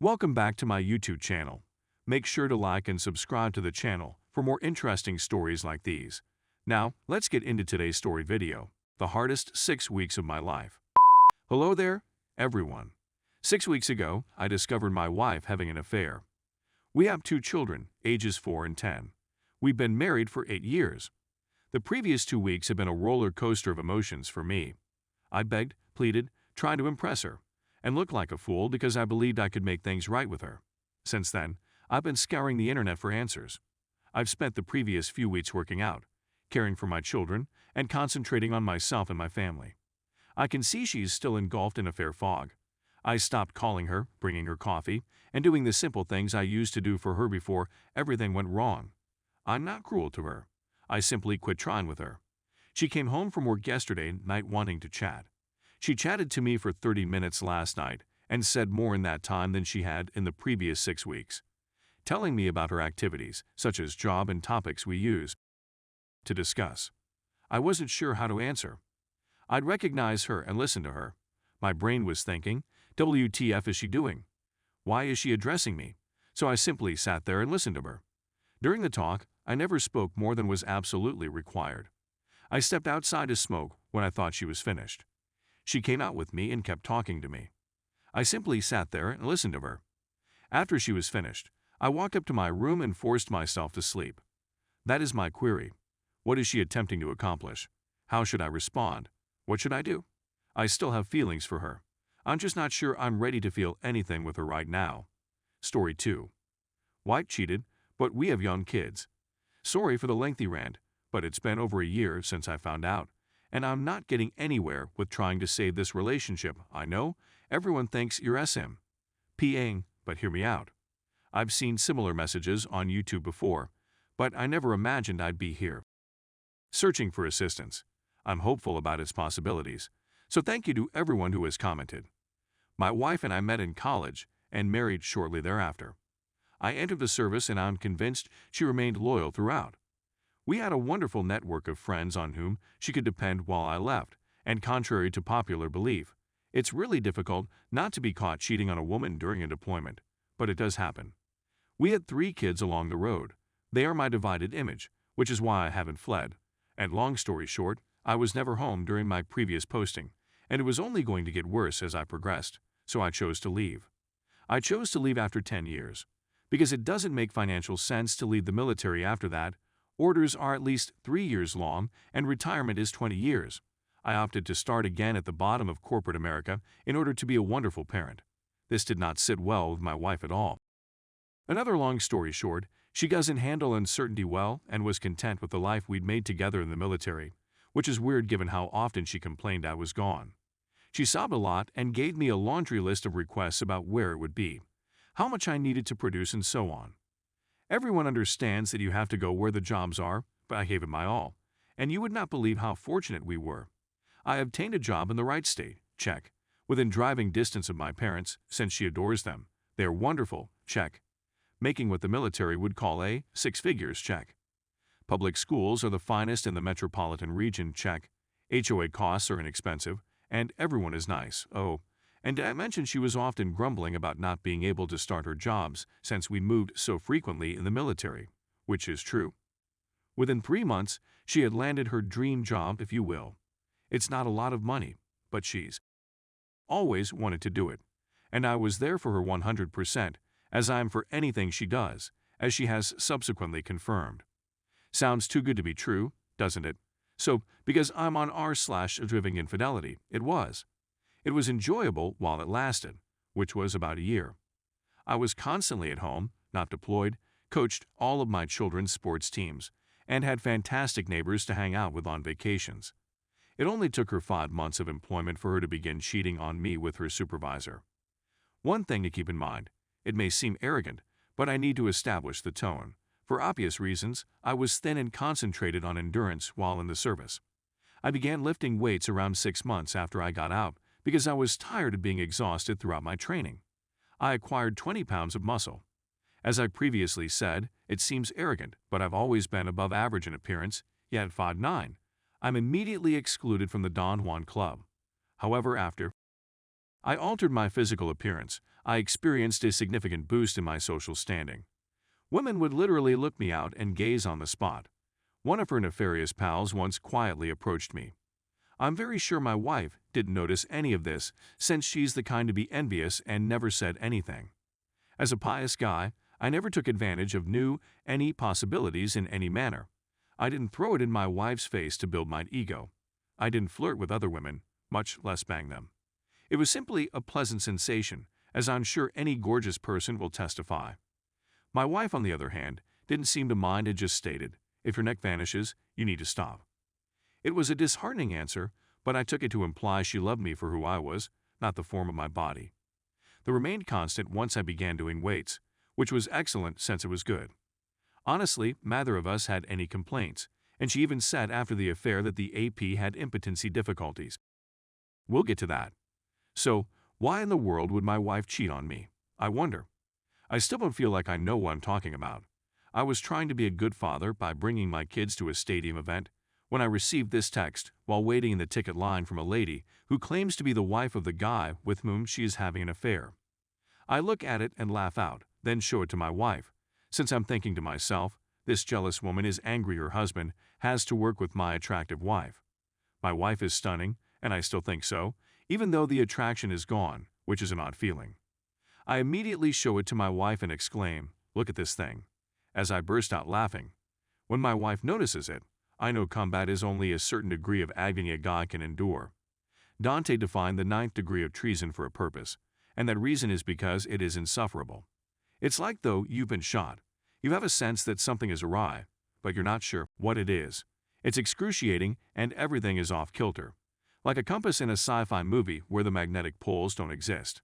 Welcome back to my YouTube channel. Make sure to like and subscribe to the channel for more interesting stories like these. Now, let's get into today's story video, the hardest 6 weeks of my life. Hello there, everyone. 6 weeks ago, I discovered my wife having an affair. We have 2 children, ages 4 and 10. We've been married for 8 years. The previous 2 weeks have been a roller coaster of emotions for me. I begged, pleaded, tried to impress her, and looked like a fool because I believed I could make things right with her. Since then, I've been scouring the internet for answers. I've spent the previous few weeks working out, caring for my children, and concentrating on myself and my family. I can see she's still engulfed in affair fog. I stopped calling her, bringing her coffee, and doing the simple things I used to do for her before everything went wrong. I'm not cruel to her. I simply quit trying with her. She came home from work yesterday night wanting to chat. She chatted to me for 30 minutes last night and said more in that time than she had in the previous 6 weeks, telling me about her activities, such as job and topics we use to discuss. I wasn't sure how to answer. I'd recognize her and listen to her. My brain was thinking, WTF is she doing? Why is she addressing me? So I simply sat there and listened to her. During the talk, I never spoke more than was absolutely required. I stepped outside to smoke when I thought she was finished. She came out with me and kept talking to me. I simply sat there and listened to her. After she was finished, I walked up to my room and forced myself to sleep. That is my query. What is she attempting to accomplish? How should I respond? What should I do? I still have feelings for her. I'm just not sure I'm ready to feel anything with her right now. Story 2. Wife cheated, but we have young kids. Sorry for the lengthy rant, but it's been over a year since I found out, and I'm not getting anywhere with trying to save this relationship. I know, everyone thinks you're SM. PAing, but hear me out. I've seen similar messages on YouTube before, but I never imagined I'd be here, searching for assistance. I'm hopeful about its possibilities, so thank you to everyone who has commented. My wife and I met in college and married shortly thereafter. I entered the service and I'm convinced she remained loyal throughout. We had a wonderful network of friends on whom she could depend while I left, and contrary to popular belief, it's really difficult not to be caught cheating on a woman during a deployment, but it does happen. We had 3 kids along the road. They are my divided image, which is why I haven't fled. And long story short, I was never home during my previous posting, and it was only going to get worse as I progressed, so I chose to leave. I chose to leave after 10 years. Because it doesn't make financial sense to leave the military after that. Orders are at least 3 years long, and retirement is 20 years. I opted to start again at the bottom of corporate America in order to be a wonderful parent. This did not sit well with my wife at all. Another long story short, she doesn't handle uncertainty well and was content with the life we'd made together in the military, which is weird given how often she complained I was gone. She sobbed a lot and gave me a laundry list of requests about where it would be, how much I needed to produce, and so on. Everyone understands that you have to go where the jobs are, but I gave it my all, and you would not believe how fortunate we were. I obtained a job in the right state, check. Within driving distance of my parents, since she adores them. They are wonderful, check. Making what the military would call a 6 figures, check. Public schools are the finest in the metropolitan region, check. HOA costs are inexpensive, and everyone is nice, oh. And I mentioned she was often grumbling about not being able to start her jobs since we moved so frequently in the military, which is true. Within 3 months, she had landed her dream job, if you will. It's not a lot of money, but she's always wanted to do it, and I was there for her 100%, as I am for anything she does, as she has subsequently confirmed. Sounds too good to be true, doesn't it? So, because I'm on r/driven infidelity, it was. It was enjoyable while it lasted, which was about a year. I was constantly at home, not deployed, coached all of my children's sports teams, and had fantastic neighbors to hang out with on vacations. It only took her 5 months of employment for her to begin cheating on me with her supervisor. One thing to keep in mind, it may seem arrogant, but I need to establish the tone. For obvious reasons, I was thin and concentrated on endurance while in the service. I began lifting weights around 6 months after I got out, because I was tired of being exhausted throughout my training. I acquired 20 pounds of muscle. As I previously said, it seems arrogant, but I've always been above average in appearance, yet at 5'9", I'm immediately excluded from the Don Juan Club. However, after I altered my physical appearance, I experienced a significant boost in my social standing. Women would literally look me out and gaze on the spot. One of her nefarious pals once quietly approached me. I'm very sure my wife didn't notice any of this, since she's the kind to be envious and never said anything. As a pious guy, I never took advantage of any possibilities in any manner. I didn't throw it in my wife's face to build my ego. I didn't flirt with other women, much less bang them. It was simply a pleasant sensation, as I'm sure any gorgeous person will testify. My wife, on the other hand, didn't seem to mind and just stated, "If your neck vanishes, you need to stop." It was a disheartening answer, but I took it to imply she loved me for who I was, not the form of my body. The remained constant once I began doing weights, which was excellent since it was good. Honestly, neither of us had any complaints, and she even said after the affair that the AP had impotency difficulties. We'll get to that. So, why in the world would my wife cheat on me? I wonder. I still don't feel like I know what I'm talking about. I was trying to be a good father by bringing my kids to a stadium event when I received this text while waiting in the ticket line from a lady who claims to be the wife of the guy with whom she is having an affair. I look at it and laugh out, then show it to my wife, since I'm thinking to myself, this jealous woman is angry her husband has to work with my attractive wife. My wife is stunning, and I still think so, even though the attraction is gone, which is an odd feeling. I immediately show it to my wife and exclaim, "Look at this thing," as I burst out laughing. When my wife notices it, I know combat is only a certain degree of agony a guy can endure. Dante defined the 9th degree of treason for a purpose, and that reason is because it is insufferable. It's like though you've been shot. You have a sense that something is awry, but you're not sure what it is. It's excruciating and everything is off kilter. Like a compass in a sci-fi movie where the magnetic poles don't exist.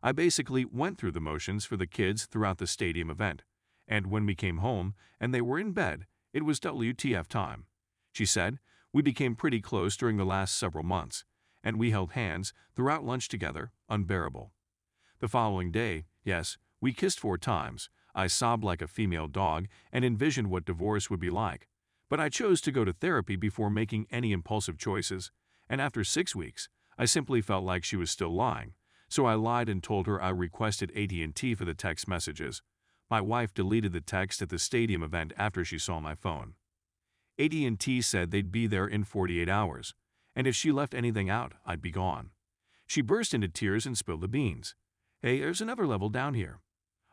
I basically went through the motions for the kids throughout the stadium event, and when we came home and they were in bed, it was WTF time. She said, we became pretty close during the last several months, and we held hands throughout lunch together, unbearable. The following day, yes, we kissed 4 times. I sobbed like a female dog and envisioned what divorce would be like, but I chose to go to therapy before making any impulsive choices, and after 6 weeks, I simply felt like she was still lying, so I lied and told her I requested AT&T for the text messages. My wife deleted the text at the stadium event after she saw my phone. AT&T said they'd be there in 48 hours, and if she left anything out, I'd be gone. She burst into tears and spilled the beans. Hey, there's another level down here.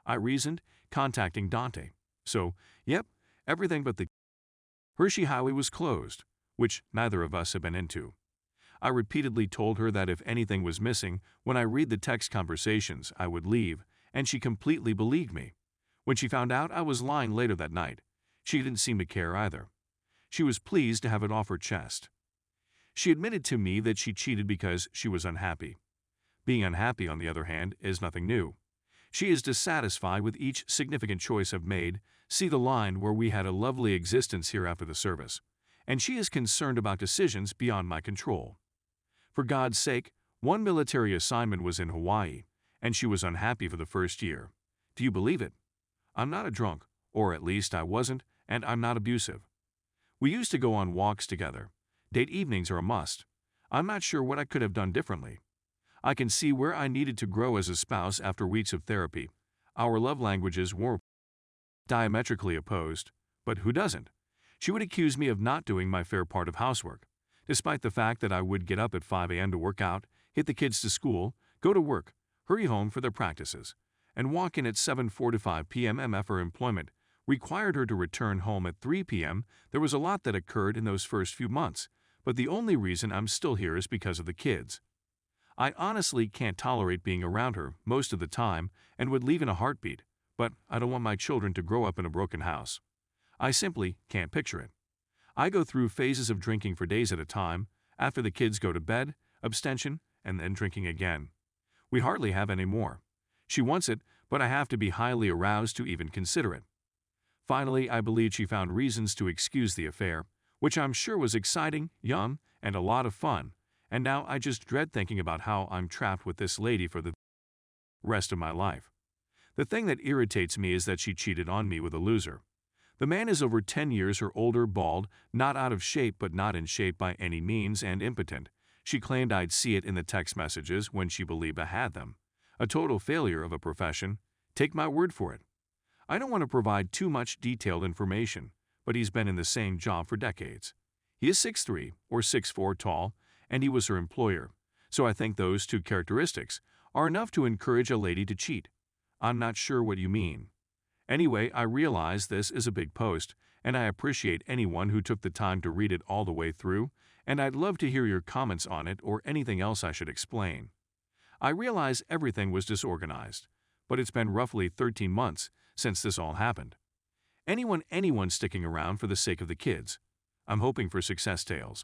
I reasoned, contacting Dante. So, yep, everything but the Hershey Highway was closed, which neither of us have been into. I repeatedly told her that if anything was missing when I read the text conversations, I would leave, and she completely believed me. When she found out I was lying later that night, she didn't seem to care either. She was pleased to have it off her chest. She admitted to me that she cheated because she was unhappy. Being unhappy, on the other hand, is nothing new. She is dissatisfied with each significant choice I've made, see the line where we had a lovely existence here after the service, and she is concerned about decisions beyond my control. For God's sake, one military assignment was in Hawaii, and she was unhappy for the first year. Do you believe it? I'm not a drunk, or at least I wasn't, and I'm not abusive. We used to go on walks together. Date evenings are a must. I'm not sure what I could have done differently. I can see where I needed to grow as a spouse after weeks of therapy. Our love languages were diametrically opposed, but who doesn't? She would accuse me of not doing my fair part of housework, despite the fact that I would get up at 5 a.m. to work out, hit the kids to school, go to work, hurry home for their practices, and walk in at 7:45 p.m. MF her employment required her to return home at 3 p.m. There was a lot that occurred in those first few months, but the only reason I'm still here is because of the kids. I honestly can't tolerate being around her most of the time and would leave in a heartbeat, but I don't want my children to grow up in a broken house. I simply can't picture it. I go through phases of drinking for days at a time, after the kids go to bed, abstention, and then drinking again. We hardly have any more. She wants it, but I have to be highly aroused to even consider it. Finally, I believe she found reasons to excuse the affair, which I'm sure was exciting, young, and a lot of fun, and now I just dread thinking about how I'm trapped with this lady for the rest of my life. The thing that irritates me is that she cheated on me with a loser. The man is over 10 years her older, bald, not out of shape but not in shape by any means, and impotent. She claimed I'd see it in the text messages when she believed I had them. A total failure of a profession. Take my word for it. I don't want to provide too much detailed information, but he's been in the same job for decades. He is 6'3" or 6'4" tall, and he was her employer, so I think those two characteristics are enough to encourage a lady to cheat. I'm not sure what you mean. Anyway, I realize this is a big post, and I appreciate anyone who took the time to read it all the way through, and I'd love to hear your comments on it or anything else I should explain. I realize everything was disorganized, but it's been roughly 13 months since this all happened. Anyone sticking around for the sake of the kids. I'm hoping for success tales.